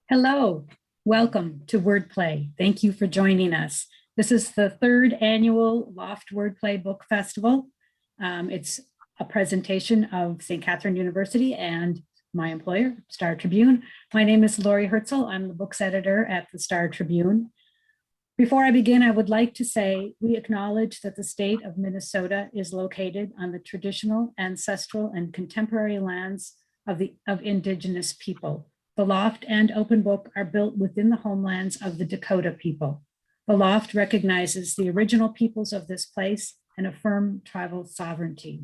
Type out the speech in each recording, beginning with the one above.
Hello, welcome to Wordplay. Thank you for joining us. This is the third annual Loft Wordplay Book Festival. It's a presentation of St. Catherine University and my employer, Star Tribune. My name is Lori Herzl. I'm the books editor at the Star Tribune. Before I begin, I would like to say we acknowledge that the state of Minnesota is located on the traditional, ancestral, and contemporary lands of Indigenous people. The Loft and Open Book are built within the homelands of the Dakota people. The Loft recognizes the original peoples of this place and affirm tribal sovereignty.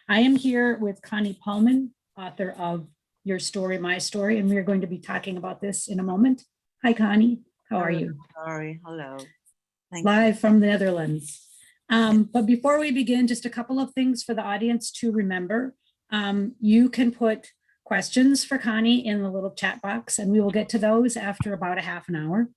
I am here with Connie Palmen, author of Your Story, My Story, and we are going to be talking about this in a moment. Hi, Connie. How are you? Sorry, hello. Live from the Netherlands. But before we begin, just a couple of things for the audience to remember. You can put questions for Connie in the little chat box, and we will get to those after about a half an hour.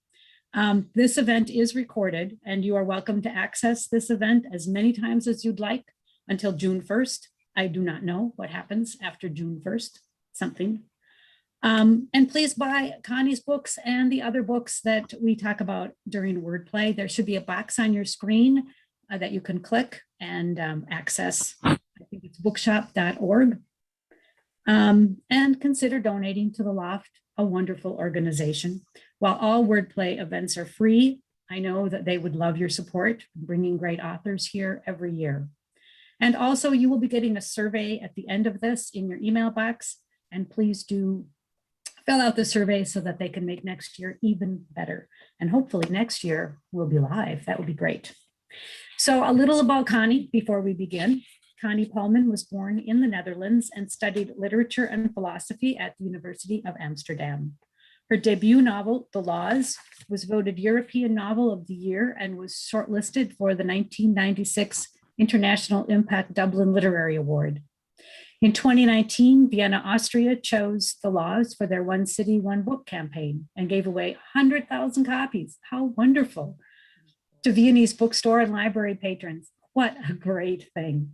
This event is recorded, and you are welcome to access this event as many times as you'd like until June 1st. I do not know what happens after June 1st, something. And please buy Connie's books and the other books that we talk about during Wordplay. There should be a box on your screen that you can click and access. I think it's bookshop.org. And consider donating to the Loft, a wonderful organization. While all Wordplay events are free, I know that they would love your support, bringing great authors here every year. And also, you will be getting a survey at the end of this in your email box, and please do fill out the survey so that they can make next year even better. And hopefully next year we'll be live. That would be great. So a little about Connie before we begin. Connie Palmen was born in the Netherlands and studied literature and philosophy at the University of Amsterdam. Her debut novel, The Laws, was voted European Novel of the Year and was shortlisted for the 1996 International Impact Dublin Literary Award. In 2019, Vienna, Austria chose The Laws for their One City, One Book campaign and gave away 100,000 copies. How wonderful. To Viennese bookstore and library patrons. What a great thing.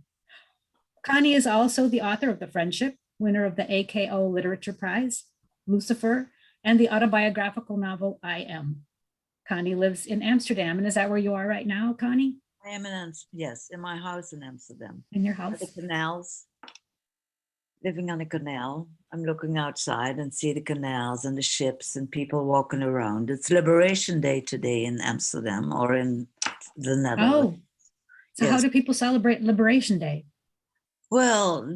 Connie is also the author of The Friendship, winner of the AKO Literature Prize, Lucifer, and the autobiographical novel I Am. Connie lives in Amsterdam, and is that where you are right now, Connie? I am in my house in Amsterdam. In your house? The canals, living on a canal. I'm looking outside and see the canals and the ships and people walking around. It's Liberation Day today in Amsterdam or in the Netherlands. Oh, so yes. How do people celebrate Liberation Day? Well,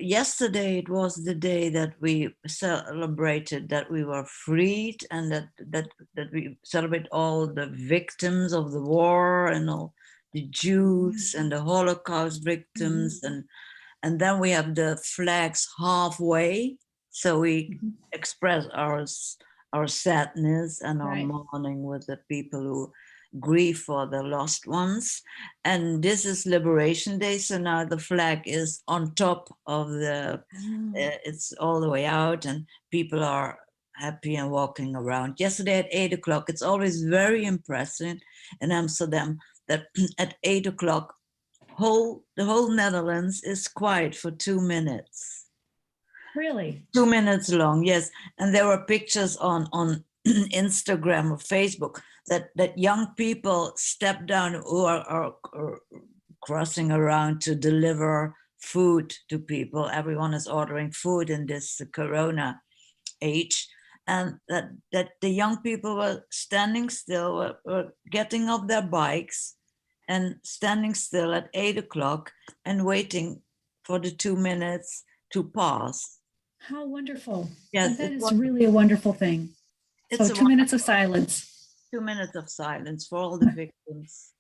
yesterday it was the day that we celebrated that we were freed, and that we celebrate all the victims of the war and all the Jews and the Holocaust victims, and then we have the flags halfway, so we express our sadness and our mourning with the people who grieve for the lost ones. And this is Liberation Day, so now the flag is on top of it's all the way out, and people are happy and walking around. Yesterday at 8 o'clock, it's always very impressive in Amsterdam that at 8 o'clock, the whole Netherlands is quiet for 2 minutes. Really? 2 minutes long, yes. And there were pictures on Instagram or Facebook that young people step down who are crossing around to deliver food to people. Everyone is ordering food in this Corona age. And that the young people were standing still, were getting off their bikes and standing still at 8 o'clock and waiting for the 2 minutes to pass. How wonderful. Yes, that is really a wonderful thing. So 2 minutes of silence. 2 minutes of silence for all the victims.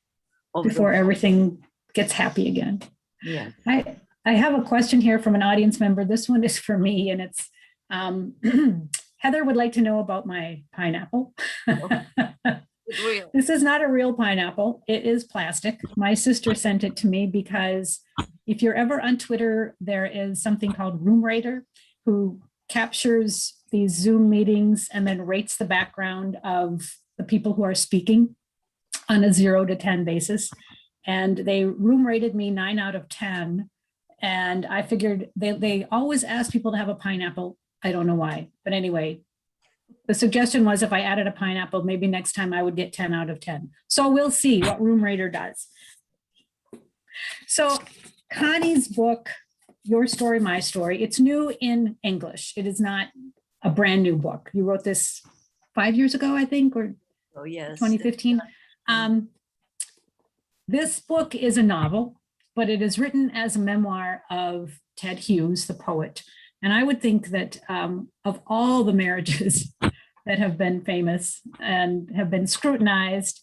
Before everything gets happy again. Yeah. I have a question here from an audience member. This one is for me, and it's Heather would like to know about my pineapple. This is not a real pineapple. It is plastic. My sister sent it to me because if you're ever on Twitter, there is something called Room Rater who captures these Zoom meetings and then rates the background of the people who are speaking on a 0 to 10 basis. And they room rated me 9 out of 10. And I figured they always ask people to have a pineapple. I don't know why, but anyway, The suggestion was if I added a pineapple, maybe next time I would get 10 out of 10. So we'll see what Room Rater does. So Connie's book, Your Story, My Story, it's new in English. It is not a brand new book. You wrote this 5 years ago, I think, or Oh, yes. 2015. This book is a novel, but it is written as a memoir of Ted Hughes, the poet. And I would think that of all the marriages that have been famous and have been scrutinized,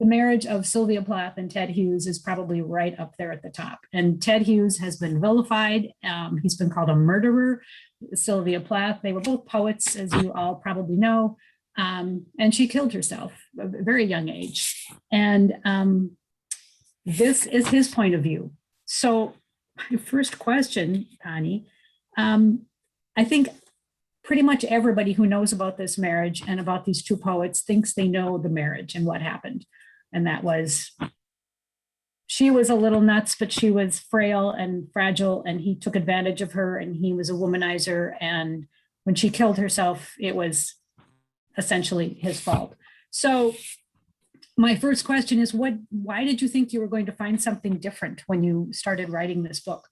the marriage of Sylvia Plath and Ted Hughes is probably right up there at the top. And Ted Hughes has been vilified. He's been called a murderer. Sylvia Plath, they were both poets, as you all probably know. And she killed herself at a very young age. And this is his point of view. So my first question, Connie, I think pretty much everybody who knows about this marriage and about these two poets thinks they know the marriage and what happened. And that was, she was a little nuts, but she was frail and fragile, and he took advantage of her, and he was a womanizer. And when she killed herself, it was essentially his fault. So my first question is, why did you think you were going to find something different when you started writing this book?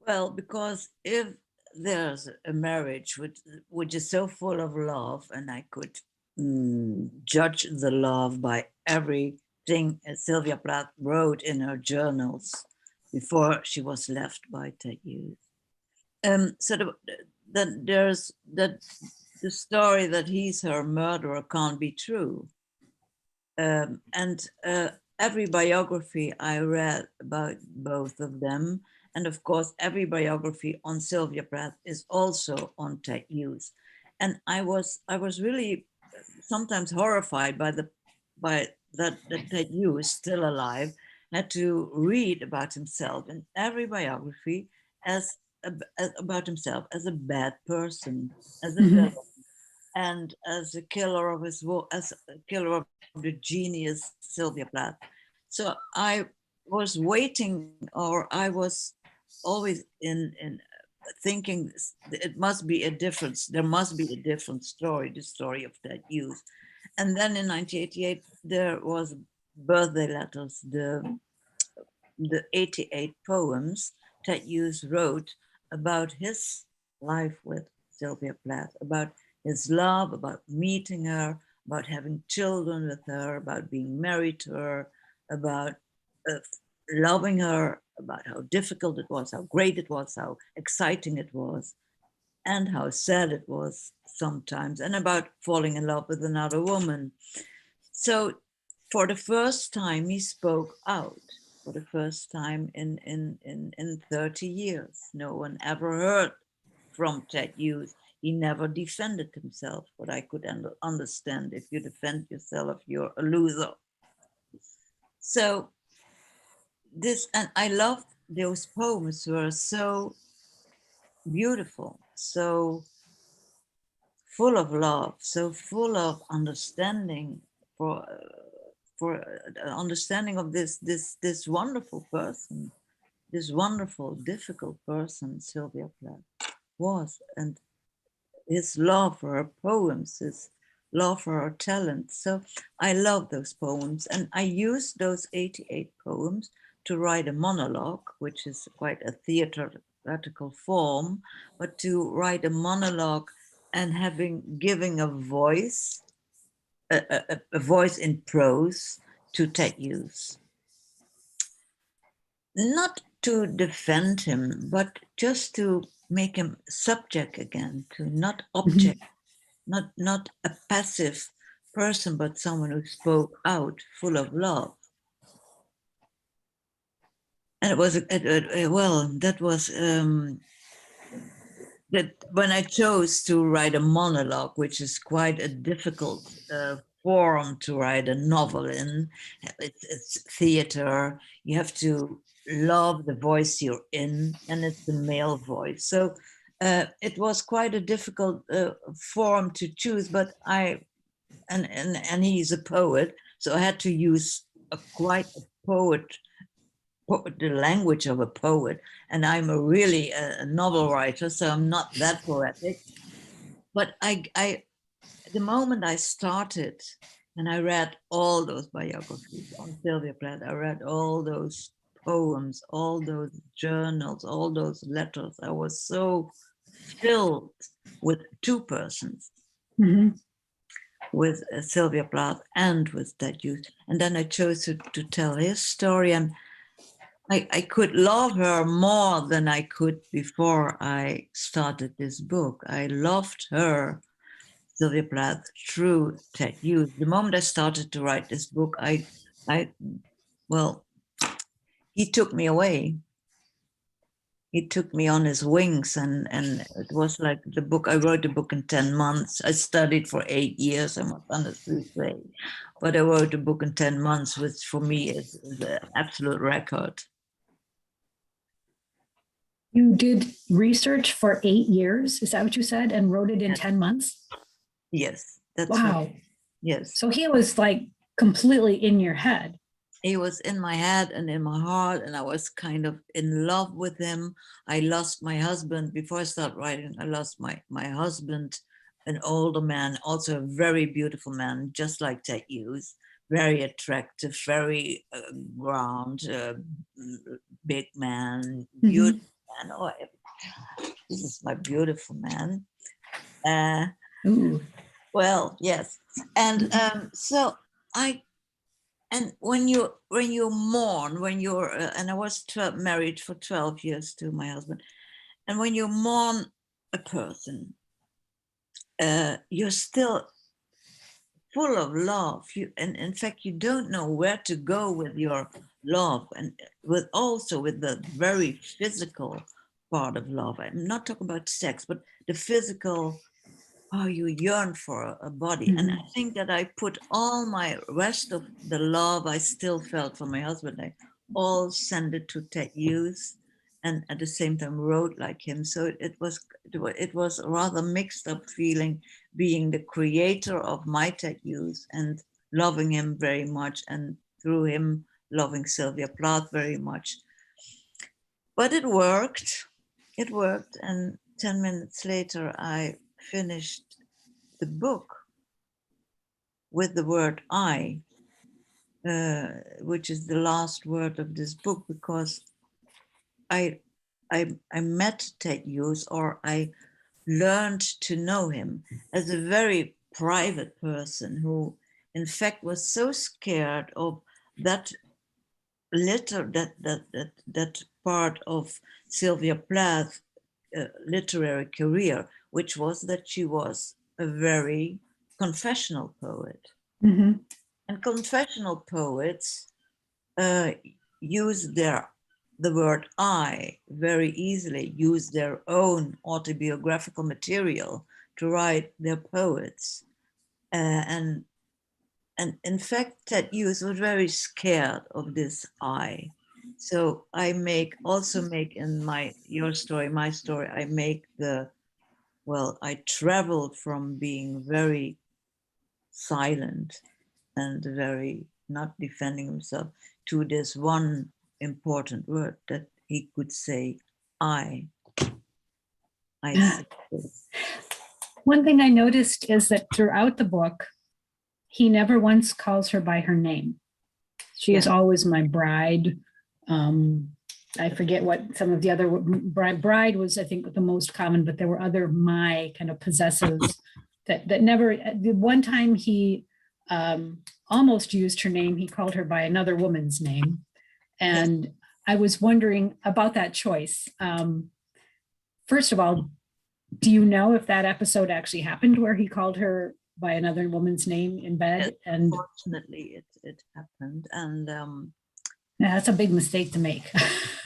Well, because if there's a marriage which is so full of love, and I could judge the love by everything Sylvia Plath wrote in her journals before she was left by Ted Hughes. So there's that the story that he's her murderer can't be true. And every biography I read about both of them, and of course, every biography on Sylvia Plath is also on Ted Hughes. And I was really sometimes horrified by that Ted Hughes, still alive, had to read about himself in every biography as about himself as a bad person, as a villain, and as a killer of the genius Sylvia Plath. So I was waiting, or I was always in thinking it must be a difference. There must be a different story, the story of Ted Hughes. And then in 1988, there was birthday letters, the 88 poems Ted Hughes wrote about his life with Sylvia Plath, about his love, about meeting her, about having children with her, about being married to her, about loving her, about how difficult it was, how great it was, how exciting it was, and how sad it was sometimes, and about falling in love with another woman. So for the first time, he spoke out. For the first time in 30 years. No one ever heard from Ted Hughes. He never defended himself, but I could understand if you defend yourself, you're a loser. So this, and I loved those poems, were so beautiful, so full of love, so full of understanding for understanding of this wonderful person, this wonderful, difficult person Sylvia Plath was, and his love for her poems, his love for her talent. So I love those poems, and I used those 88 poems to write a monologue, which is quite a theatrical form, but to write a monologue and giving a voice, a voice in prose to Ted Hughes. Not to defend him, but just to make him subject again, to not object, not a passive person, but someone who spoke out, full of love. And it was, well, that was, that when I chose to write a monologue, which is quite a difficult form to write a novel in, it's theater, you have to love the voice you're in, and it's the male voice. So it was quite a difficult form to choose, but and he's a poet, so I had to use quite a poet, the language of a poet, and I'm really a novel writer, so I'm not that poetic. But the moment I started and I read all those biographies on Sylvia Plath, I read all those poems, all those journals, all those letters. I was so filled with two persons, with Sylvia Plath and with Ted Hughes. And then I chose to tell his story. And I could love her more than I could before I started this book. I loved her, Sylvia Plath, through Ted Hughes. The moment I started to write this book, well, he took me away. He took me on his wings, and it was like the book. I wrote the book in 10 months. I studied for 8 years, I must honestly say, but I wrote a book in 10 months, which for me is an absolute record. You did research for 8 years, is that what you said? And wrote it in 10 months? Yes, that's wow. right. Yes. So he was like completely in your head. He was in my head and in my heart, and I was kind of in love with him. I lost my husband before I started writing. I lost my husband, an older man, also a very beautiful man, just like Ted Hughes, very attractive, very round, big man, beautiful man. Oh, this is my beautiful man. Well, yes, and so and when you mourn, when you're and I was married for 12 years to my husband, and when you mourn a person, you're still full of love. And in fact, you don't know where to go with your love, and with the very physical part of love. I'm not talking about sex, but the physical. Oh, you yearn for a body. And I think that I put all my rest of the love I still felt for my husband, I all sent it to Ted Hughes, and at the same time wrote like him. So it was a rather mixed up feeling, being the creator of my Ted Hughes and loving him very much, and through him loving Sylvia Plath very much. But it worked. It worked. And 10 minutes later, I finished the book with the word I, which is the last word of this book, because I met Ted Hughes, or I learned to know him as a very private person who, in fact, was so scared of that that part of Sylvia Plath's literary career, which was that she was a very confessional poet. And confessional poets use the word I very easily, use their own autobiographical material to write their poets. And in fact, Ted Hughes was very scared of this I. So I make in your story, my story, I traveled from being very silent and very not defending himself to this one important word that he could say, I said this. One thing I noticed is that throughout the book, he never once calls her by her name. She is always my bride. I forget what some of the other bride was, I think, the most common, but there were other my kind of possessives that never. The one time he almost used her name, he called her by another woman's name, and I was wondering about that choice. First of all, do you know if that episode actually happened where he called her by another woman's name in bed? Yes, and unfortunately it happened, and that's a big mistake to make.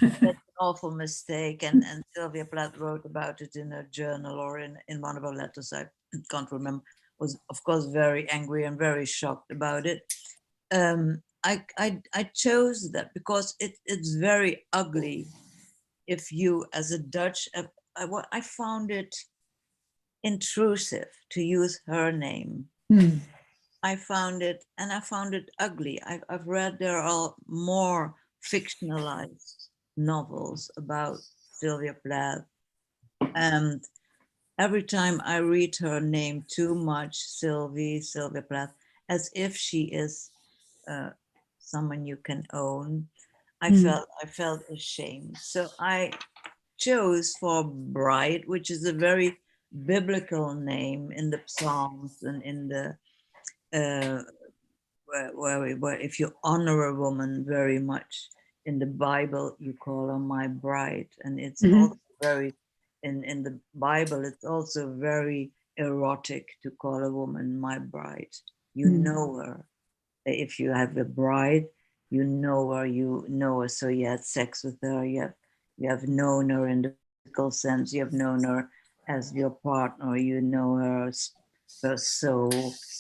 that's an awful mistake, and Sylvia Plath wrote about it in a journal or in one of her letters, I can't remember, was of course very angry and very shocked about it. I chose that because it's very ugly if you, as a Dutch, I found it intrusive to use her name. I found it ugly. I've read there are more fictionalized novels about Sylvia Plath, and every time I read her name too much, Sylvia Plath, as if she is someone you can own, I felt ashamed. So I chose for bride, which is a very biblical name in the Psalms and in the where if you honor a woman very much in the Bible, you call her my bride, and it's also very in the Bible. It's also very erotic to call a woman my bride. You know her. If you have a bride, you know her. So you had sex with her. You have known her in the physical sense. You have known her as your partner. You know her soul.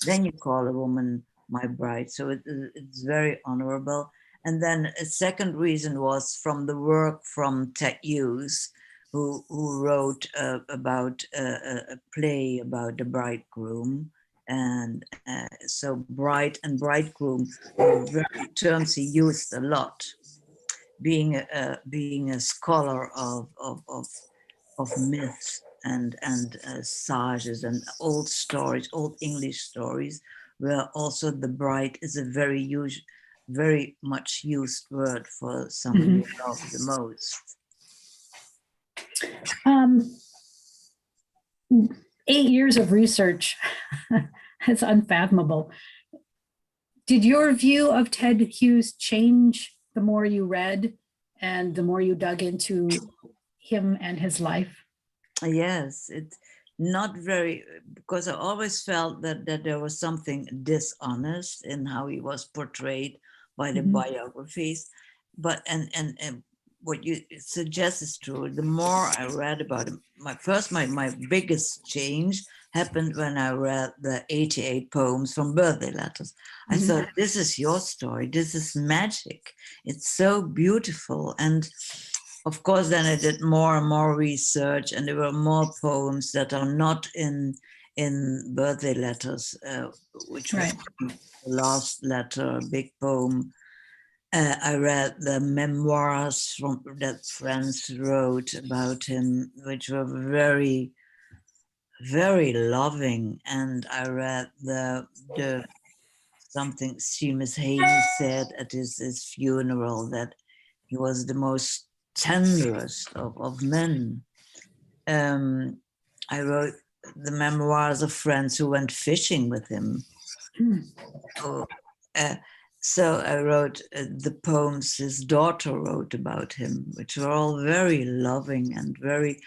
Then you call a woman my bride. So it's very honorable. And then a second reason was from the work from Ted Hughes, who wrote about a play about the bridegroom. And so bride and bridegroom were very terms he used a lot. Being a scholar of myths and sagas and old stories, old English stories, where also the bride is a very much used word for someone you love the most. 8 years of research. It's unfathomable. Did your view of Ted Hughes change the more you read and the more you dug into him and his life? Yes, it's not very, because I always felt that there was something dishonest in how he was portrayed by the biographies. But and what you suggest is true. The more I read about him, my biggest change happened when I read the 88 poems from Birthday Letters. I thought, this is your story. This is magic. It's so beautiful. And of course, then I did more and more research, and there were more poems that are not in Birthday Letters, which was the last letter, a big poem. I read the memoirs that friends wrote about him, which were very, very loving. And I read the something Seamus Hayden said at his funeral, that he was the most tenderest of men. I wrote the memoirs of friends who went fishing with him. So I wrote the poems his daughter wrote about him, which were all very loving and very.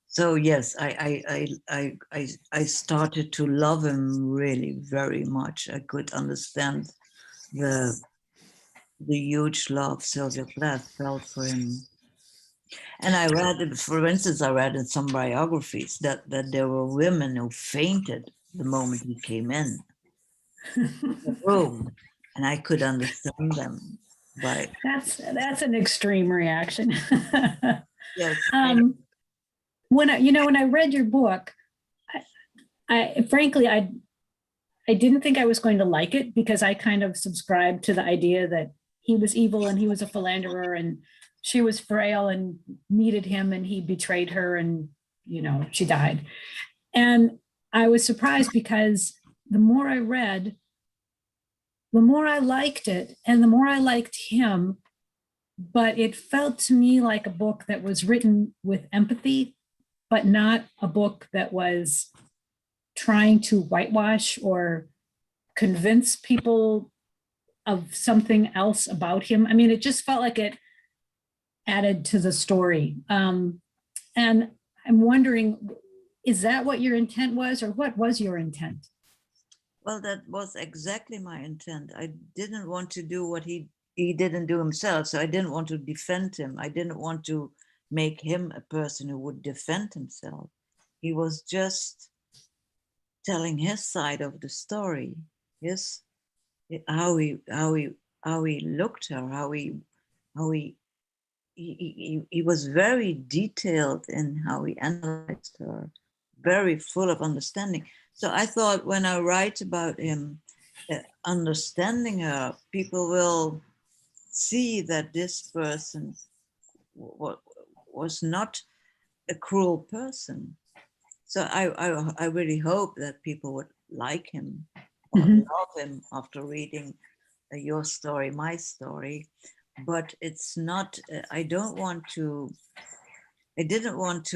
So yes, I started to love him really very much. I could understand the huge love Sylvia Plath felt for him. And I read, for instance, I read in some biographies that there were women who fainted the moment he came in the room, and I could understand them. But that's an extreme reaction. yes, when I read your book, I frankly I didn't think I was going to like it, because I kind of subscribed to the idea that he was evil and he was a philanderer and she was frail and needed him and he betrayed her and she died. And I was surprised, because the more I read, the more I liked it and the more I liked him. But it felt to me like a book that was written with empathy, but not a book that was trying to whitewash or convince people of something else about him. I mean, it just felt like it added to the story. And I'm wondering, is that what your intent was, or what was your intent? Well, that was exactly my intent. I didn't want to do what he didn't do himself. So I didn't want to defend him. I didn't want to make him a person who would defend himself. He was just telling his side of the story. Yes, how he looked her, how he was very detailed in how he analyzed her, very full of understanding. So I thought, when I write about him, understanding her, people will see that this person was not a cruel person. So I really hope that people would like him or love him after reading your story, my story. But it's not, I didn't want to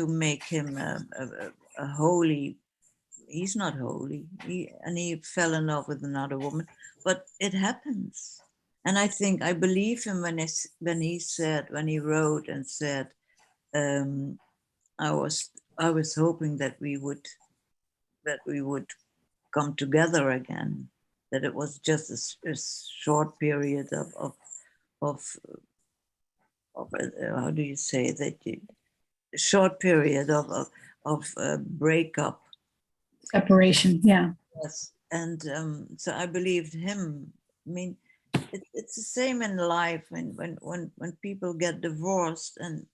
make him a holy. He's not holy. He fell in love with another woman, but it happens. And I believe him when he wrote and said, I was hoping that we would come together again, that it was just a short period of how do you say that, a short period of breakup. Separation, yeah. Yes, and so I believed him. I mean, it's the same in life when people get divorced, and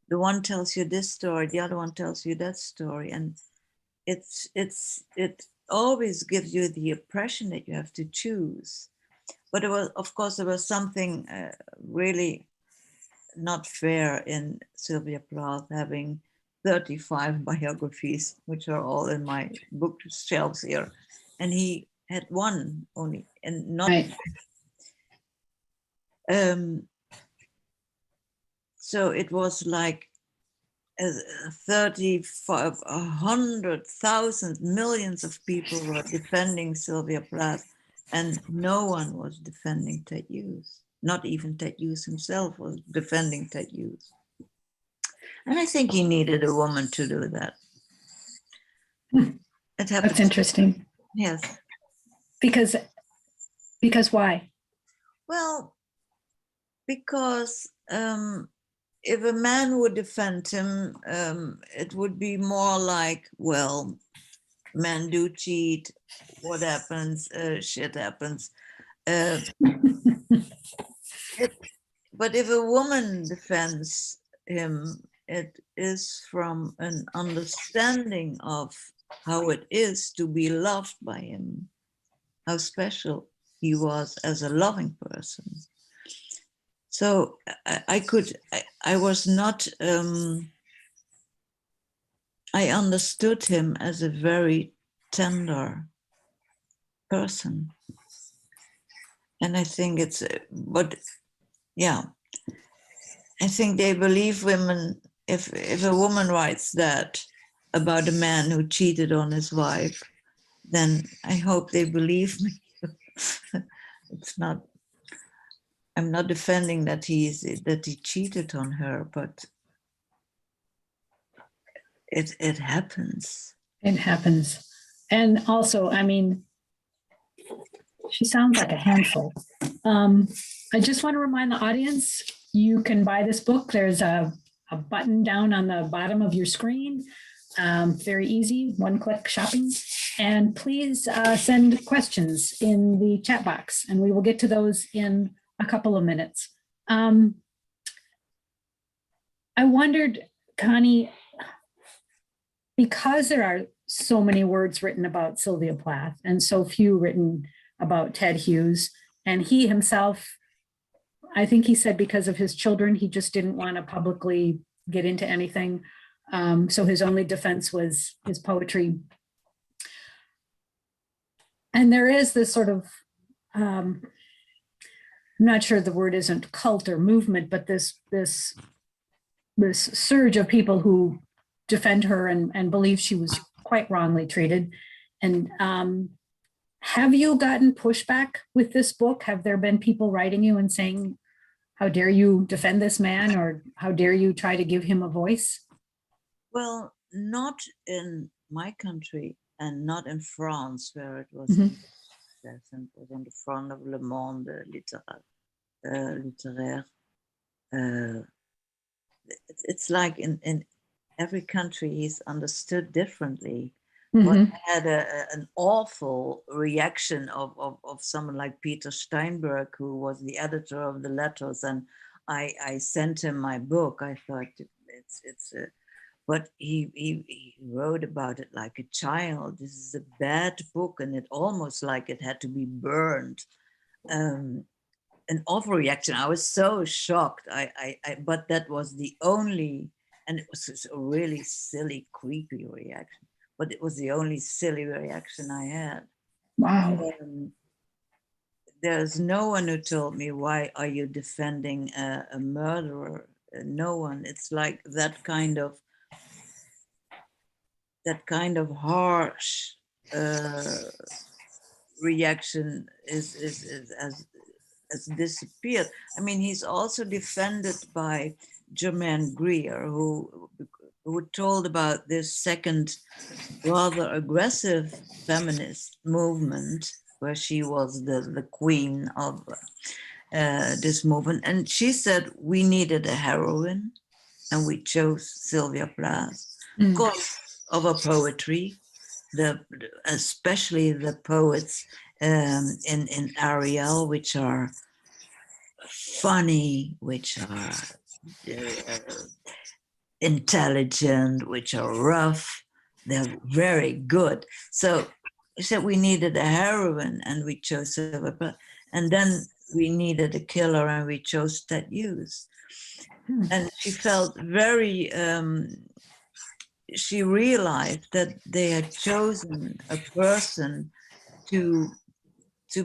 the one tells you this story, the other one tells you that story, and it always gives you the impression that you have to choose. But it was, of course, there was something really not fair in Sylvia Plath having 35 biographies, which are all in my bookshelves here, and he had one only, and not. Right. So it was like 35, 100,000, millions of people were defending Sylvia Plath, and no one was defending Ted Hughes. Not even Ted Hughes himself was defending Ted Hughes. And I think he needed a woman to do that. It happened. That's interesting. Yes. Because why? Well, because if a man would defend him, it would be more like, well, men do cheat. What happens? Shit happens. But if a woman defends him, it is from an understanding of how it is to be loved by him, how special he was as a loving person. So I was not, I understood him as a very tender person. And I think but yeah, I think they believe women, if a woman writes that about a man who cheated on his wife, then I hope they believe me. It's not, I'm not defending that he cheated on her, but it happens. It happens. And also, I mean, she sounds like a handful. I just want to remind the audience, you can buy this book. There's a button down on the bottom of your screen. Very easy, one-click shopping. And please send questions in the chat box, and we will get to those in a couple of minutes. I wondered, Connie, because there are so many words written about Sylvia Plath and so few written about Ted Hughes, and he himself, I think he said because of his children, he just didn't want to publicly get into anything. So his only defense was his poetry. And there is this sort of, I'm not sure the word isn't cult or movement, but this surge of people who defend her and believe she was quite wrongly treated. And have you gotten pushback with this book? Have there been people writing you and saying, how dare you defend this man, or how dare you try to give him a voice? Well, not in my country and not in France, where it was, it was on the front of Le Monde littéraire. It's like in every country he's understood differently. But I had an awful reaction of someone like Peter Steinberg, who was the editor of the letters, and I sent him my book. I thought but he wrote about it like a child. This is a bad book, and it almost like it had to be burned. an overreaction. I was so shocked. But that was the only, and it was just a really silly, creepy reaction. But it was the only silly reaction I had. Wow. There's no one who told me, why are you defending a murderer? No one. It's like that kind of harsh reaction has disappeared. I mean, he's also defended by Germaine Greer, who told about this second rather aggressive feminist movement where she was the queen of this movement. And she said we needed a heroine, and we chose Sylvia Plath because of her poetry, especially the poets in Ariel, which are funny, which are intelligent, which are rough. They're very good. So he said we needed a heroine, and we chose Sylvia Plath. And then we needed a killer, and we chose Ted Hughes. And she felt very, she realized that they had chosen a person to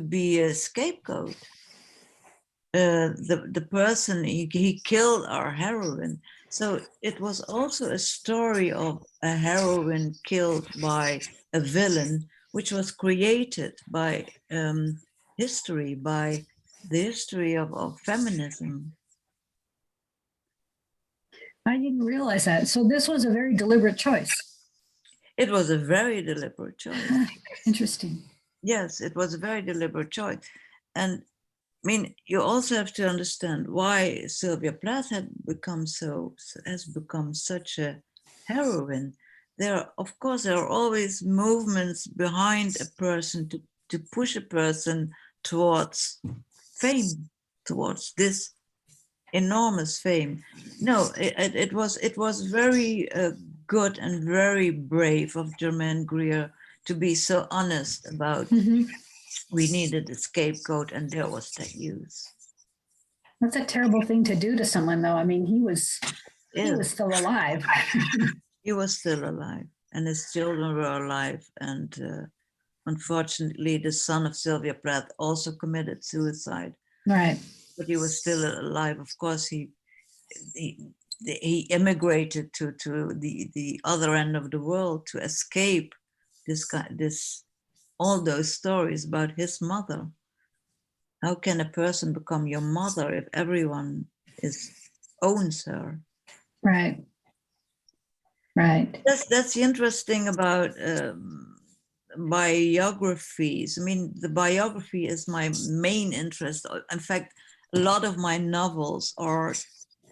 be a scapegoat. The person, he killed our heroine. So it was also a story of a heroine killed by a villain, which was created by history, by the history of feminism. I didn't realize that. So this was a very deliberate choice. It was a very deliberate choice. Interesting. Yes, it was a very deliberate choice. And I mean, you also have to understand why Sylvia Plath has become such a heroine. Of course, there are always movements behind a person to push a person towards fame, towards this enormous fame. No, it was very good and very brave of Germaine Greer to be so honest about we needed a scapegoat, and there was Ted Hughes. That's a terrible thing to do to someone, though. I mean, he was still alive. He was still alive, and his children were alive. And unfortunately, the son of Sylvia Plath also committed suicide. Right. But he was still alive. Of course, he immigrated to the other end of the world to escape all those stories about his mother. How can a person become your mother if everyone owns her? Right. Right. That's interesting about biographies. I mean, the biography is my main interest. In fact, a lot of my novels are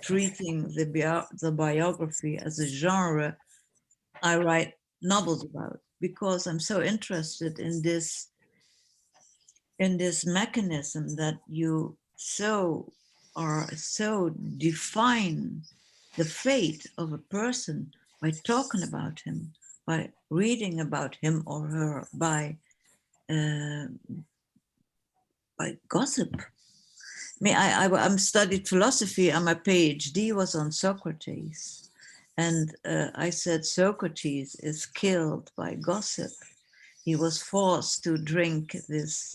treating the biography as a genre I write novels about, because I'm so interested in this mechanism that you define the fate of a person by talking about him, by reading about him or her, by gossip. I mean, I studied philosophy, and my PhD was on Socrates. And I said Socrates is killed by gossip. He was forced to drink this,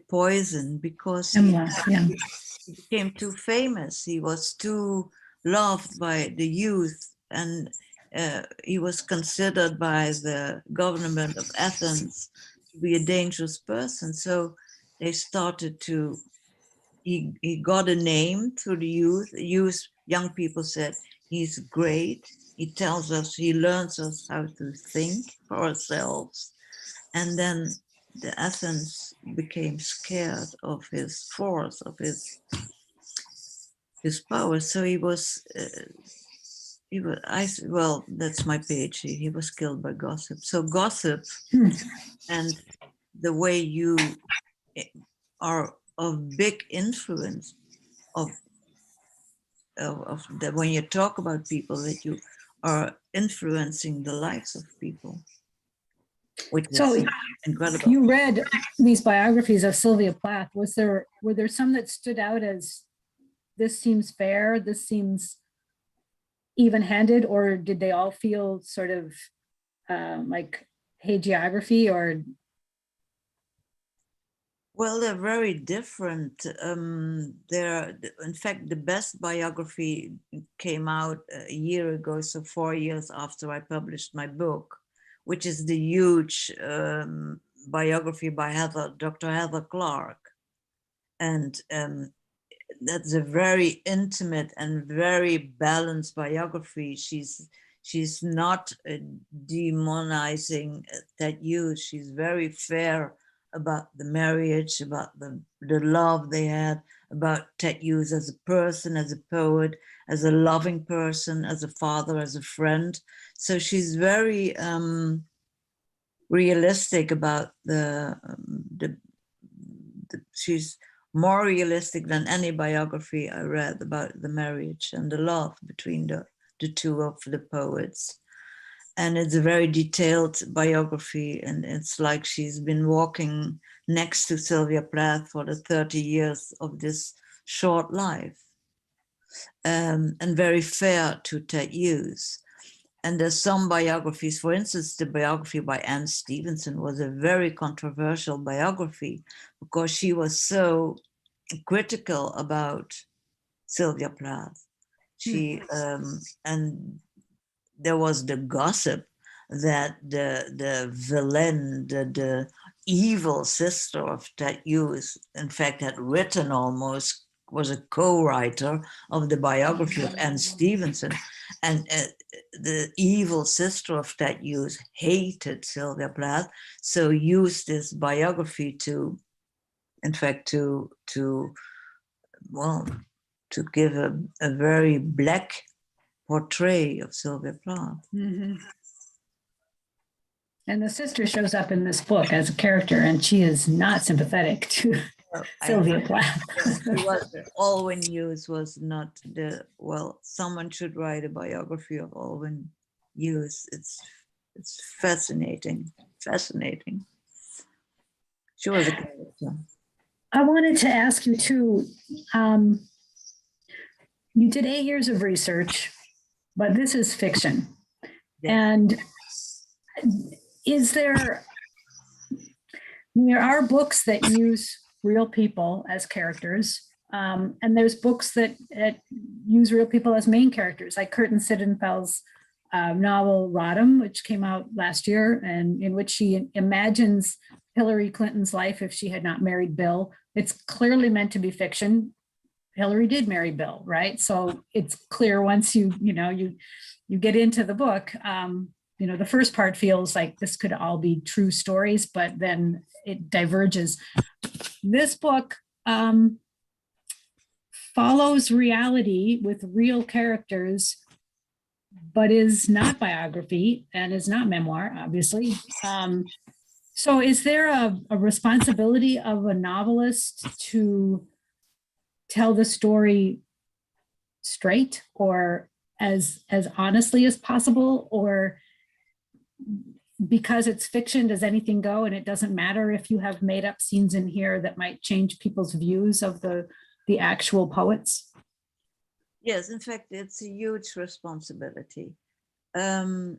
poison, because he became too famous. He was too loved by the youth, and he was considered by the government of Athens to be a dangerous person. So they started to, he got a name through the youth. Young people said, he's great. He tells us, he learns us how to think for ourselves. And then the Athens became scared of his force, of his power. So well, that's my PhD. He was killed by gossip. So gossip and the way you are of big influence of that, when you talk about people, that you are influencing the lives of people. which So is incredible. you read these biographies of Sylvia Plath. Were there some that stood out as this seems fair, this seems even-handed, or did they all feel sort of like hagiography or? Well, they're very different. In fact, the best biography came out a year ago, so 4 years after I published my book, which is the huge biography by Dr. Heather Clark. And that's a very intimate and very balanced biography. She's not demonizing Ted Hughes. She's very fair about the marriage, about the love they had, about Ted Hughes as a person, as a poet, as a loving person, as a father, as a friend. So she's very realistic about she's more realistic than any biography I read about the marriage and the love between the two of the poets. And it's a very detailed biography, and it's like she's been walking next to Sylvia Plath for the 30 years of this short life, and very fair to Ted Hughes. And there's some biographies, for instance, the biography by Anne Stevenson was a very controversial biography because she was so critical about Sylvia Plath. And there was the gossip that the villain, the evil sister of Ted Hughes, in fact, had written almost, was a co-writer of the biography of Anne Stevenson. And the evil sister of Ted Hughes hated Sylvia Plath, so used this biography to, in fact, to give a very black portrait of Sylvia Plath. Mm-hmm. And the sister shows up in this book as a character, and she is not sympathetic to Sylvia Plath. Alwyn Hughes was not someone should write a biography of Alwyn Hughes. It's fascinating. She was a character. I wanted to ask you too, you did 8 years of research, but this is fiction. Yeah. And there are books that use real people as characters, and there's books that use real people as main characters, like Curtin Sittenfeld's novel Rodham, which came out last year, and in which she imagines Hillary Clinton's life if she had not married Bill. It's clearly meant to be fiction. Hillary did marry Bill, right? So it's clear once you get into the book, the first part feels like this could all be true stories, but then it diverges. This book follows reality with real characters, but is not biography and is not memoir, obviously. So is there a responsibility of a novelist to tell the story straight or as honestly as possible, or because it's fiction, does anything go and it doesn't matter if you have made up scenes in here that might change people's views of the actual poets? Yes, in fact, it's a huge responsibility. I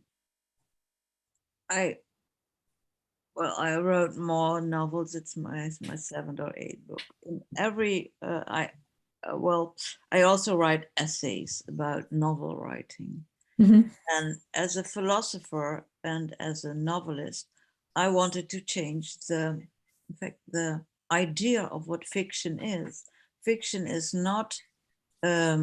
wrote more novels. It's my 7th or 8th book. In every, I also write essays about novel writing. Mm-hmm. And as a philosopher and as a novelist, I wanted to change the idea of what fiction is. Fiction is not a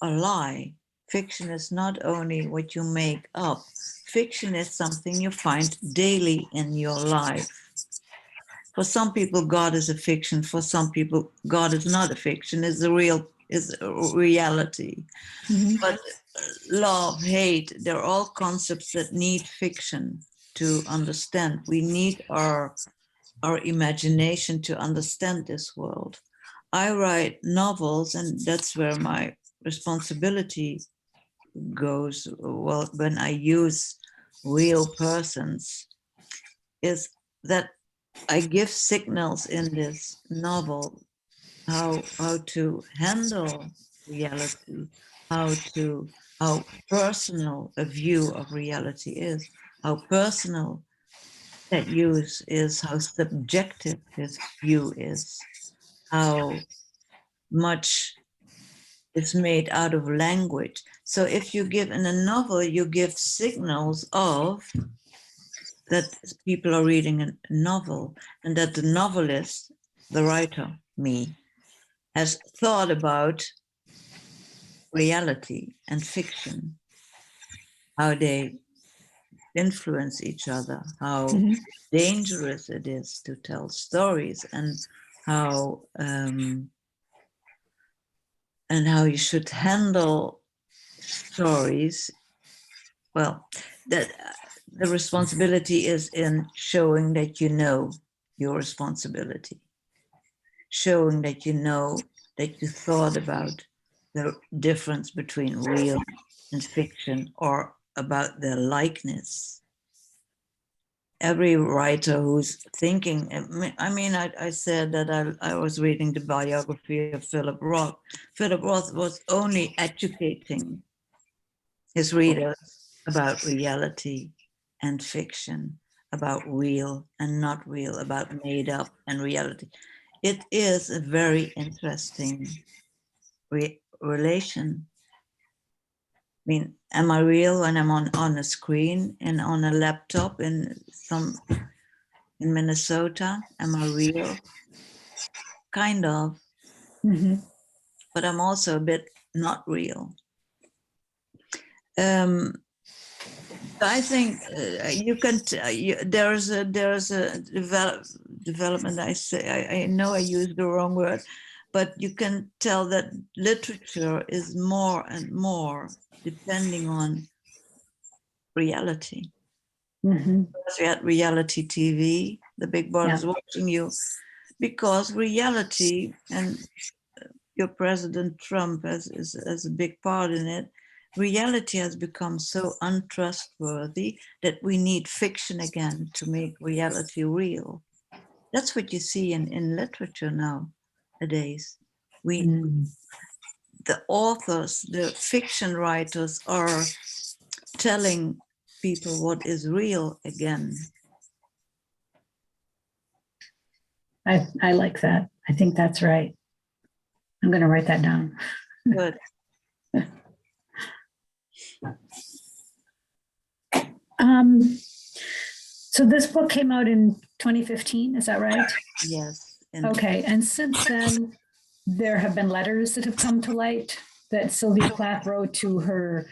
lie. Fiction is not only what you make up. Fiction is something you find daily in your life. For some people, God is a fiction. For some people, God is not a fiction. Is a reality. Mm-hmm. But love, hate, they're all concepts that need fiction to understand. We need our imagination to understand this world. I write novels, and that's where my responsibility goes. Well, when I use real persons, is that I give signals in this novel how to handle reality, how personal a view of reality is, how personal Ted Hughes is, how subjective his view is, how much is made out of language. So if you give in a novel, you give signals of that people are reading a novel, and that the novelist, the writer, me, has thought about reality and fiction, how they influence each other, how dangerous it is to tell stories, and how you should handle stories. Well, that the responsibility is in showing that you know your responsibility, showing that you know that you thought about the difference between real and fiction, or about their likeness. Every writer who's thinking, I said that I was reading the biography of Philip Roth. Philip Roth was only educating his readers about reality and fiction, about real and not real, about made up and reality. It is a very interesting relation. I mean, am I real when I'm on a screen and on a laptop in Minnesota? Am I real? Kind of. But I'm also a bit not real. I think you can. There's a development. I know I used the wrong word, but you can tell that literature is more and more depending on reality. Because we had reality TV, the big brother's watching you, because reality, and your President Trump has a big part in it. Reality has become so untrustworthy that we need fiction again to make reality real. That's what you see in literature nowadays. The authors, the fiction writers are telling people what is real again. I like that. I think that's right. I'm going to write that down. Good. So this book came out in 2015, is that right? Yes. Okay, and since then, there have been letters that have come to light that Sylvia Plath wrote to her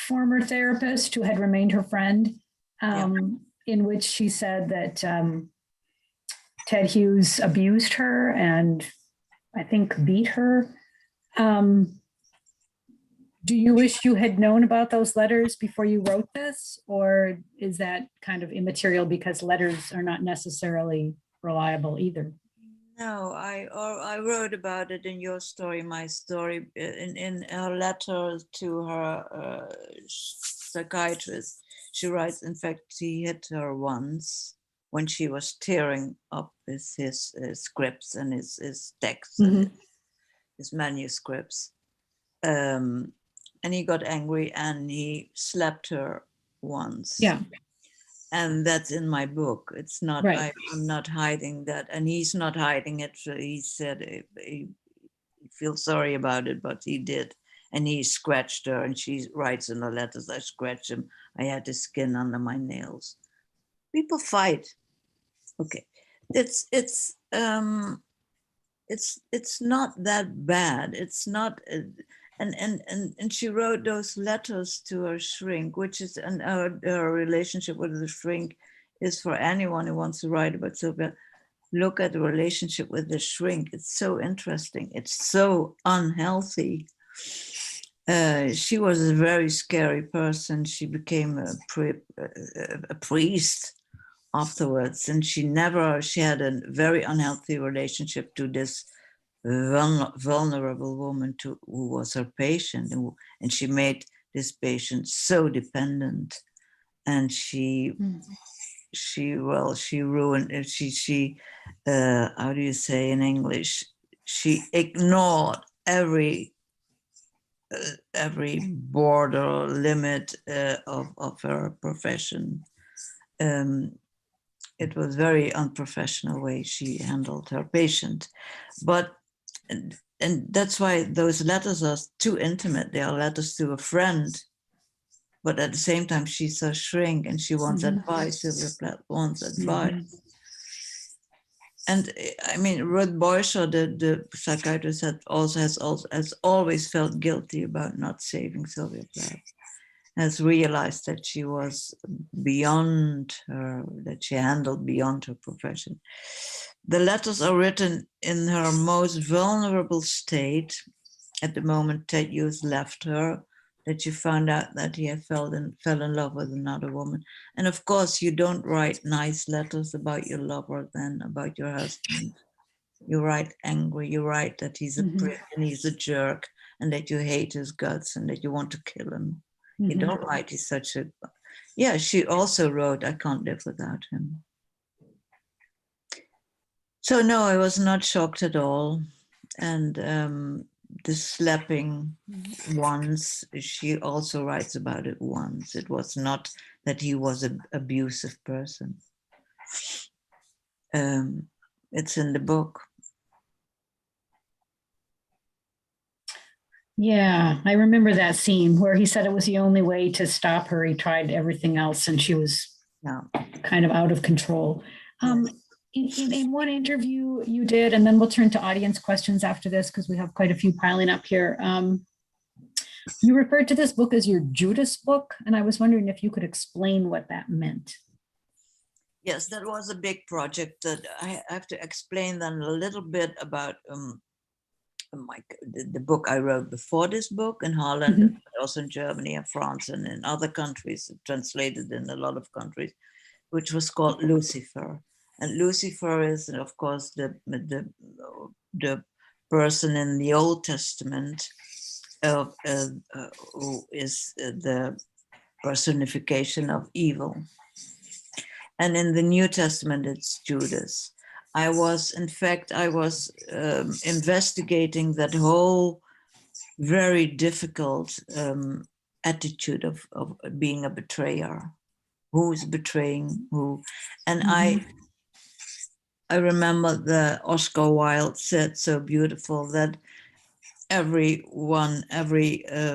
former therapist, who had remained her friend, in which she said that Ted Hughes abused her and I think beat her. Do you wish you had known about those letters before you wrote this, or is that kind of immaterial because letters are not necessarily reliable either? No, I wrote about it in your story, my story, in her letter to her psychiatrist. She writes, in fact, he hit her once when she was tearing up his scripts and his texts and his manuscripts. And he got angry and he slapped her once. Yeah. And that's in my book. It's not, right. I'm not hiding that. And he's not hiding it. So he said he feels sorry about it, but he did. And he scratched her, and she writes in the letters, I scratched him. I had his skin under my nails. People fight. Okay. It's not that bad. It's not, and she wrote those letters to her shrink, which is, and her relationship with the shrink is for anyone who wants to write about Sylvia. Look at the relationship with the shrink. It's so interesting. It's so unhealthy. She was a very scary person. She became a priest afterwards, and she had a very unhealthy relationship to this vulnerable woman who was her patient, and she made this patient so dependent, and she she ruined, how do you say in English? She ignored every border or limit of her profession. It was very unprofessional way she handled her patient, but and that's why those letters are too intimate. They are letters to a friend, but at the same time she's a shrink and she wants advice. Sylvia Plath wants advice. And I mean, Ruth Boyshaw, the psychiatrist, has always felt guilty about not saving Sylvia Plath. Has realized that she was beyond her, that she handled beyond her profession. The letters are written in her most vulnerable state at the moment Ted Hughes left her, that she found out that he had fell in love with another woman. And of course, you don't write nice letters about your lover then, about your husband. You write angry, you write that he's a prick and he's a jerk and that you hate his guts and that you want to kill him. You don't write he's such a... Yeah, she also wrote, I can't live without him. So no, I was not shocked at all. And the slapping once, she also writes about it once. It was not that he was an abusive person. It's in the book. Yeah, I remember that scene where he said it was the only way to stop her. He tried everything else and she was kind of out of control. In one interview you did, and then we'll turn to audience questions after this because we have quite a few piling up here. You referred to this book as your Judas book, and I was wondering if you could explain what that meant. Yes, that was a big project that I have to explain then a little bit about the book I wrote before this book in Holland, but also in Germany and France and in other countries, translated in a lot of countries, which was called Lucifer. And Lucifer is, of course, the person in the Old Testament who is the personification of evil. And in the New Testament, it's Judas. I was investigating that whole very difficult attitude of being a betrayer. Who's betraying who? And I remember the Oscar Wilde said so beautiful that every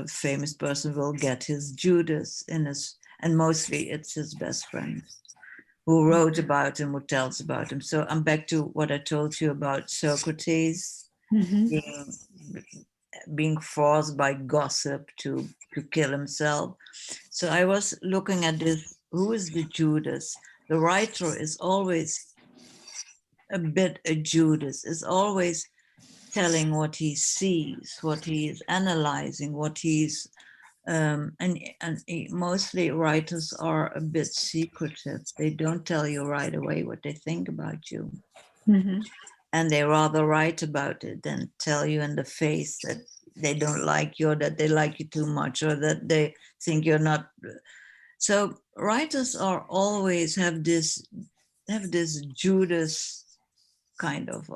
famous person will get his Judas in his, and mostly it's his best friend who wrote about him, who tells about him. So I'm back to what I told you about Socrates being forced by gossip to kill himself. So I was looking at this, who is the Judas? The writer is always a bit a Judas, is always telling what he sees, what he is analyzing, what he's mostly writers are a bit secretive. They don't tell you right away what they think about you. And they rather write about it than tell you in the face that they don't like you, or that they like you too much, or that they think you're not. So writers are always have this Judas kind of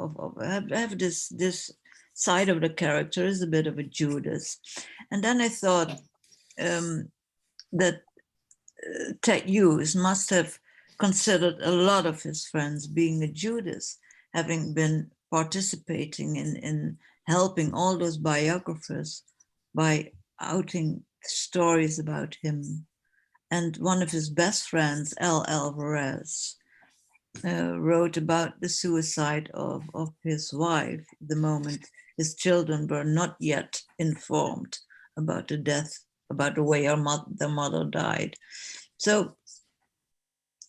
have this side of the character is a bit of a Judas. And then I thought that Ted Hughes must have considered a lot of his friends being a Judas, having been participating in helping all those biographers by outing stories about him. And one of his best friends, L. Alvarez, wrote about the suicide of his wife the moment his children were not yet informed about the death, about the way their mother died. So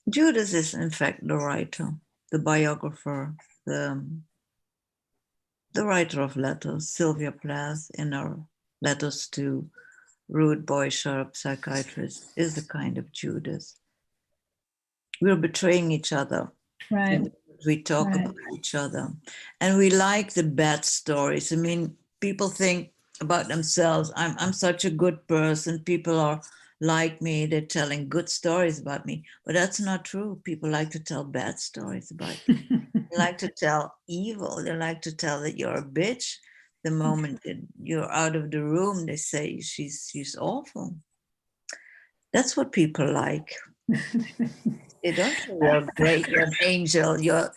Judas is in fact the writer, the biographer, the writer of letters. Sylvia Plath in her letters to Ruth Boyshaw, psychiatrist, is a kind of Judas. We're betraying each other. Right. We talk about each other. And we like the bad stories. I mean, people think about themselves, I'm such a good person. People are like me, they're telling good stories about me, but that's not true. People like to tell bad stories about you. They like to tell evil. They like to tell that you're a bitch. The moment that you're out of the room, they say she's awful. That's what people like. They don't say you're great, you're an angel, you're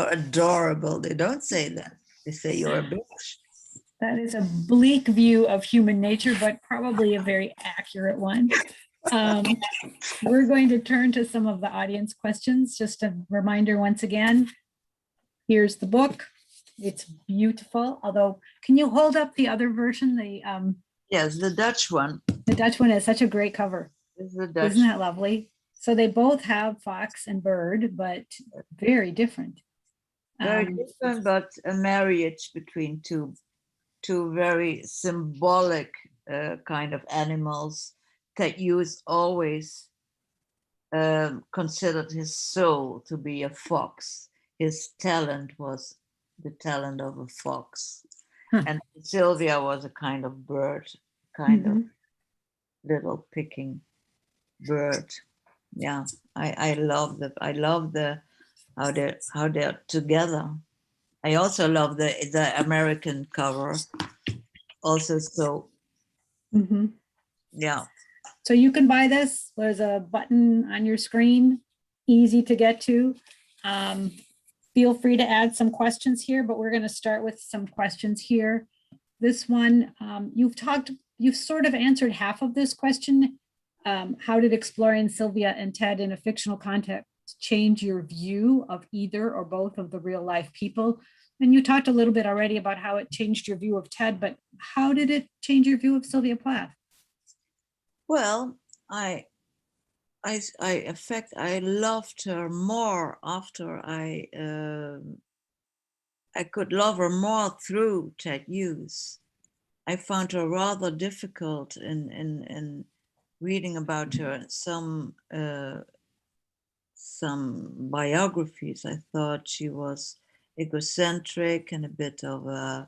adorable. They don't say that. They say you're a bitch. That is a bleak view of human nature, but probably a very accurate one. We're going to turn to some of the audience questions. Just a reminder once again, here's the book. It's beautiful. Although, can you hold up the other version? Yes, the Dutch one. The Dutch one has such a great cover. Is the Dutch. Isn't that lovely? So they both have fox and bird, but very different. Very different, but a marriage between two very symbolic kind of animals. Ted Hughes always considered his soul to be a fox. His talent was the talent of a fox. And Sylvia was a kind of bird, kind of little picking bird. Yeah, I love how they're together. I also love the American cover. Also, so yeah. So you can buy this. There's a button on your screen, easy to get to. Feel free to add some questions here, but we're going to start with some questions here. This one, you've sort of answered half of this question. How did exploring Sylvia and Ted in a fictional context change your view of either or both of the real life people? And you talked a little bit already about how it changed your view of Ted, but how did it change your view of Sylvia Plath? Well, I loved her more after I could love her more through Ted Hughes. I found her rather difficult in reading about her in some biographies. I thought she was egocentric and a bit of a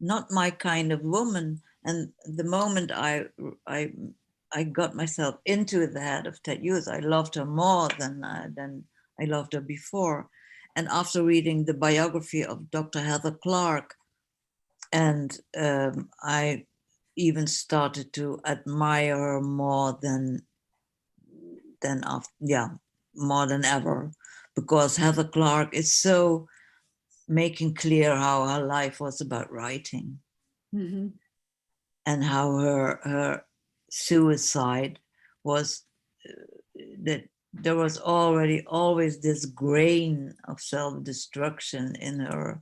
not my kind of woman. And the moment I got myself into the head of Ted Hughes, I loved her more than I loved her before. And after reading the biography of Dr. Heather Clark, and I even started to admire her more than more than ever, because Heather Clark is so making clear how her life was about writing, and how her suicide was that there was already always this grain of self-destruction in her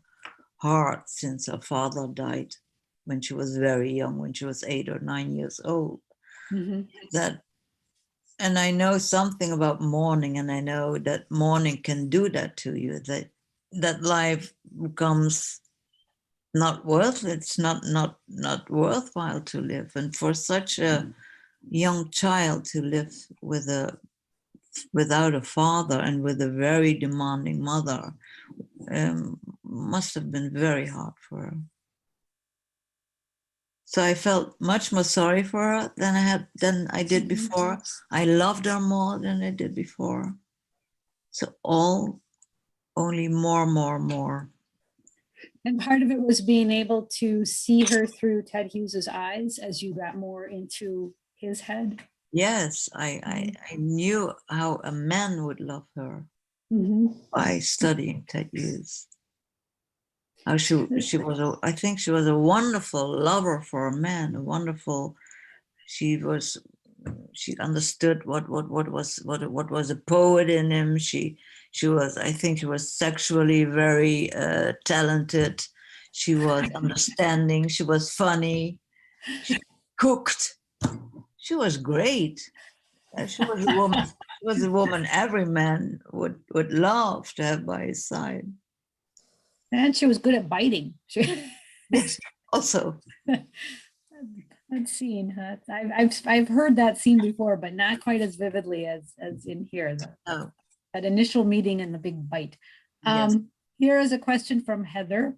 heart since her father died when she was very young, when she was 8 or 9 years old. That, and I know something about mourning, and I know that mourning can do that to you, that life becomes not worth, it's not worthwhile to live. And for such a young child to live without a father and with a very demanding mother must have been very hard for her. So I felt much more sorry for her than I did before. I loved her more than I did before. So only more. And part of it was being able to see her through Ted Hughes's eyes as you got more into his head. Yes, I knew how a man would love her by studying Ted Hughes. How she was I think she was a wonderful lover for a man, she understood what was a poet in him. She was, I think she was sexually very talented. She was understanding. She was funny. She cooked. She was great. She was a woman. She was a woman every man would love to have by his side. And she was good at biting. Yes, also. That scene, I've heard that scene before, but not quite as vividly as in here. That initial meeting and the big bite. Yes. Here is a question from Heather.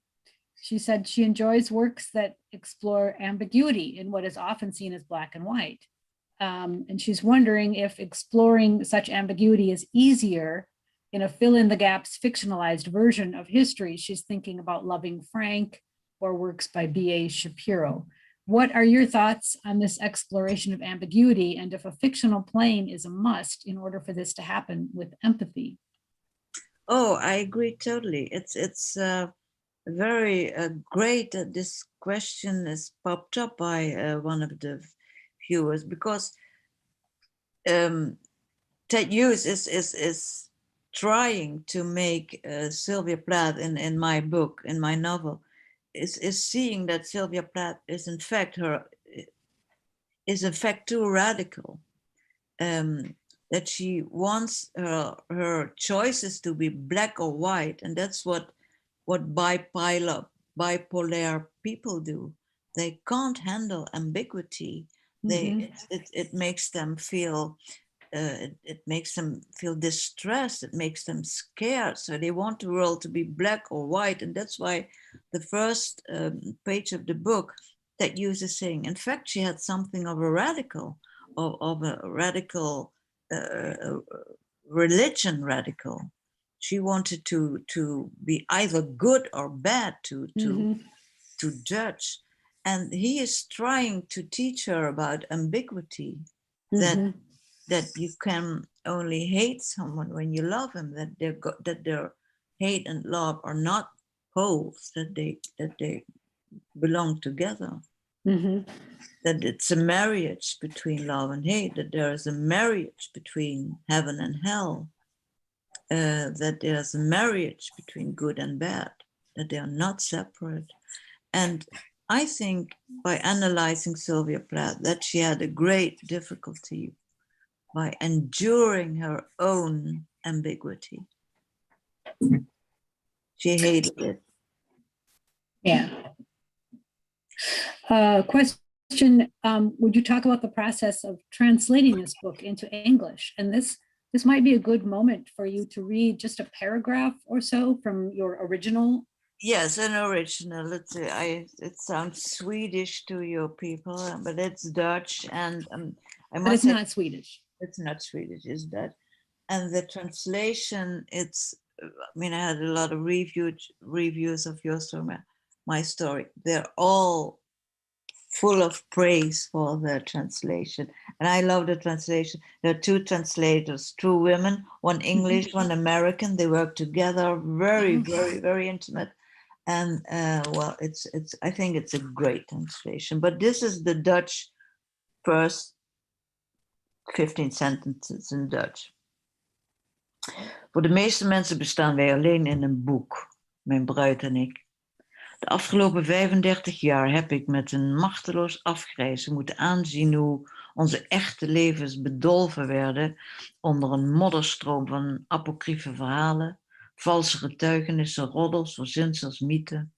She said she enjoys works that explore ambiguity in what is often seen as black and white. And she's wondering if exploring such ambiguity is easier in a fill-in-the-gaps fictionalized version of history. She's thinking about Loving Frank or works by B.A. Shapiro. What are your thoughts on this exploration of ambiguity, and if a fictional plane is a must in order for this to happen with empathy? Oh, I agree totally. It's very great that this question is popped up by one of the viewers, because Ted Hughes is trying to make Sylvia Plath in my book, in my novel, is seeing that Sylvia Plath is in fact too radical. That she wants her choices to be black or white, and that's what bipolar people do. They can't handle ambiguity. It makes them feel it makes them feel distressed. It makes them scared. So they want the world to be black or white, and that's why the first page of the book that uses saying, in fact, she had something of a radical, of a radical religion radical. She wanted to be either good or bad, to judge. And he is trying to teach her about ambiguity, that you can only hate someone when you love him, that their hate and love are not poles, that they belong together. That it's a marriage between love and hate, that there is a marriage between heaven and hell, that there's a marriage between good and bad, that they are not separate. And I think by analyzing Sylvia Plath, that she had a great difficulty by enduring her own ambiguity. She hated it. Yeah. Question, would you talk about the process of translating this book into English? And this might be a good moment for you to read just a paragraph or so from your original. Yes, an original. It sounds Swedish to your people, but it's Dutch, and I must say, not Swedish. It's not Swedish, it's Dutch. And the translation, I had a lot of reviews of your story, my story. They're all full of praise for the translation. And I love the translation. There are two translators, two women, one English, one American. They work together, very, very, very intimate. And I think it's a great translation. But this is the Dutch first 15 sentences in Dutch. Voor de meeste mensen bestaan wij alleen in een boek, mijn bruid en ik. De afgelopen 35 jaar heb ik met een machteloos afgrijzen moeten aanzien hoe onze echte levens bedolven werden onder een modderstroom van apocryfe verhalen, valse getuigenissen, roddels, verzinsels, mythen.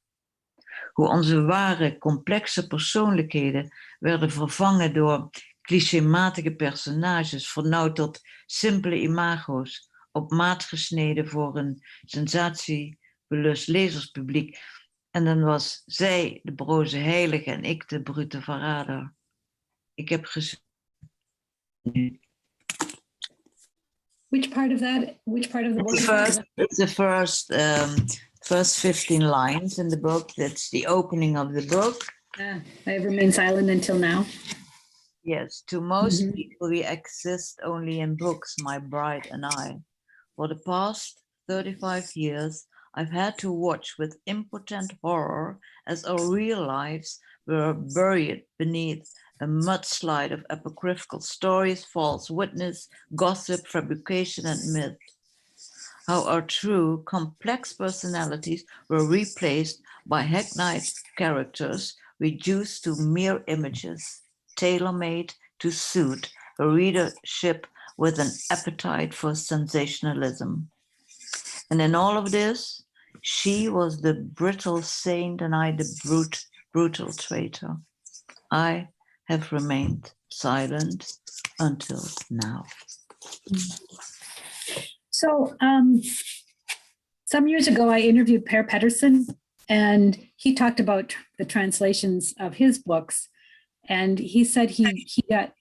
Hoe onze ware, complexe persoonlijkheden werden vervangen door clichématige personages, vernauwd tot simpele imago's, op maat gesneden voor een sensatiebelust lezerspubliek. En dan was zij de broze heilige en ik de brute verrader. Ik heb gezien. Which part of the book? The first 15 lines in the book. That's the opening of the book. I have remained silent until now. Yes, to most people we exist only in books, my bride and I. For the past 35 years, I've had to watch with impotent horror as our real lives were buried beneath a mudslide of apocryphal stories, false witness, gossip, fabrication, and myth. How our true, complex personalities were replaced by hackneyed characters reduced to mere images, tailor-made to suit a readership with an appetite for sensationalism. And in all of this, she was the brittle saint and I the brutal traitor. I have remained silent until now. So some years ago, I interviewed Per Pedersen, and he talked about the translations of his books. And he said he got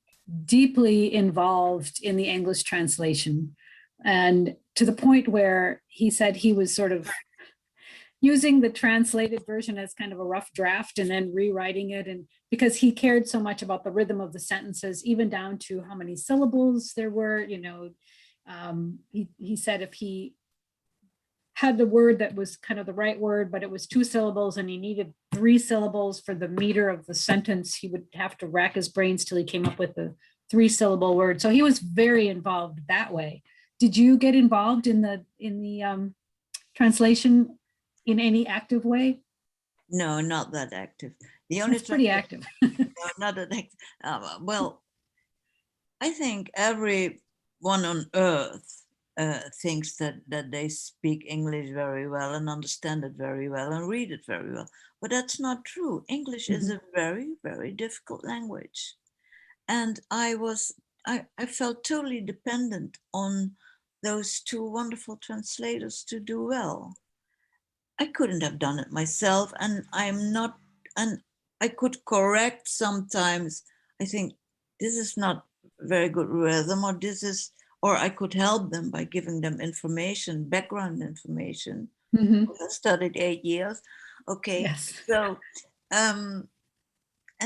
deeply involved in the English translation, and to the point where he said he was sort of using the translated version as kind of a rough draft and then rewriting it. And because he cared so much about the rhythm of the sentences, even down to how many syllables there were, he said if he had the word that was kind of the right word, but it was 2 syllables and he needed 3 syllables for the meter of the sentence, he would have to rack his brains till he came up with the 3-syllable word. So he was very involved that way. Did you get involved in the translation in any active way? No, not that active. The only pretty active. No, not that active. Well, I think everyone on earth thinks that they speak English very well and understand it very well and read it very well, but that's not true. English is a very, very difficult language, and I felt totally dependent on those 2 wonderful translators to do well. I couldn't have done it myself, and I could correct sometimes. I think this is not very good rhythm, or I could help them by giving them information, background information. I studied 8 years. Okay, yes. So, and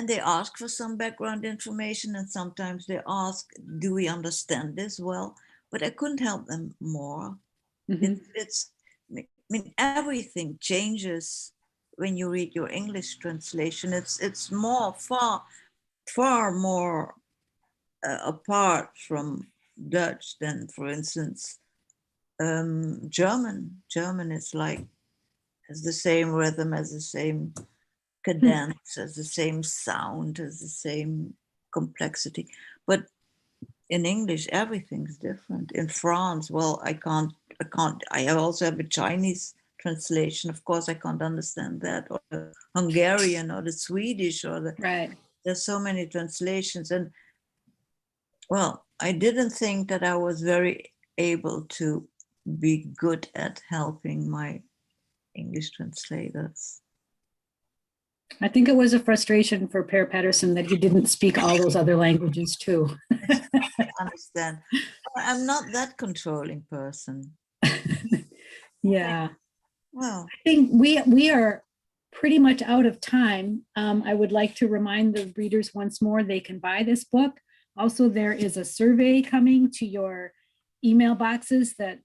they ask for some background information, and sometimes they ask, do we understand this well? But I couldn't help them more. I mean, everything changes when you read your English translation. It's far more apart from Dutch than, for instance, German. German is like, has the same rhythm, has the same cadence, has the same sound, has the same complexity. But in English, everything's different. In France, well, I also have a Chinese translation. Of course, I can't understand that, or the Hungarian, or the Swedish, or right. There's so many translations. And well, I didn't think that I was very able to be good at helping my English translators. I think it was a frustration for Per Pedersen that he didn't speak all those other languages too. I understand. I'm not that controlling person. Yeah. Well, I think we are pretty much out of time. I would like to remind the readers once more, they can buy this book. Also, there is a survey coming to your email boxes that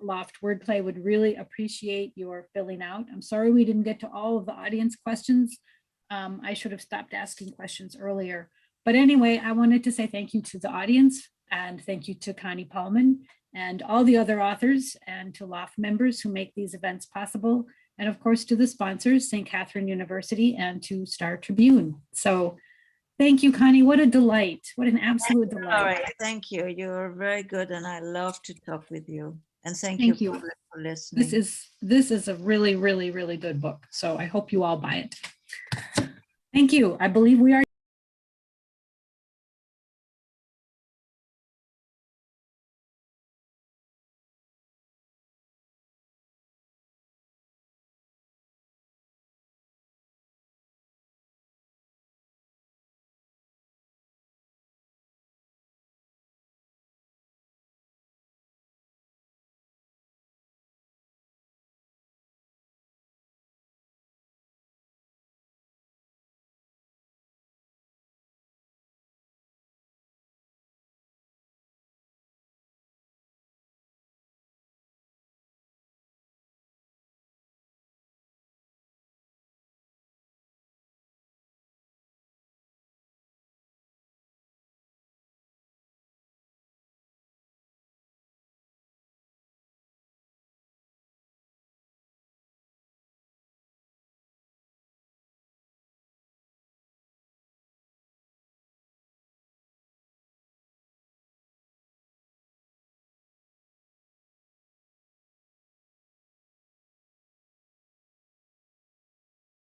Loft Wordplay would really appreciate your filling out. I'm sorry we didn't get to all of the audience questions. I should have stopped asking questions earlier. But anyway, I wanted to say thank you to the audience, and thank you to Connie Palmen and all the other authors, and to Loft members who make these events possible. And of course, to the sponsors, St. Catherine University and to Star Tribune. So thank you, Connie. What a delight. What an absolute delight. All right. Thank you. You're very good. And I love to talk with you. And thank you for listening. This is a really, really, really good book. So I hope you all buy it. Thank you. I believe we are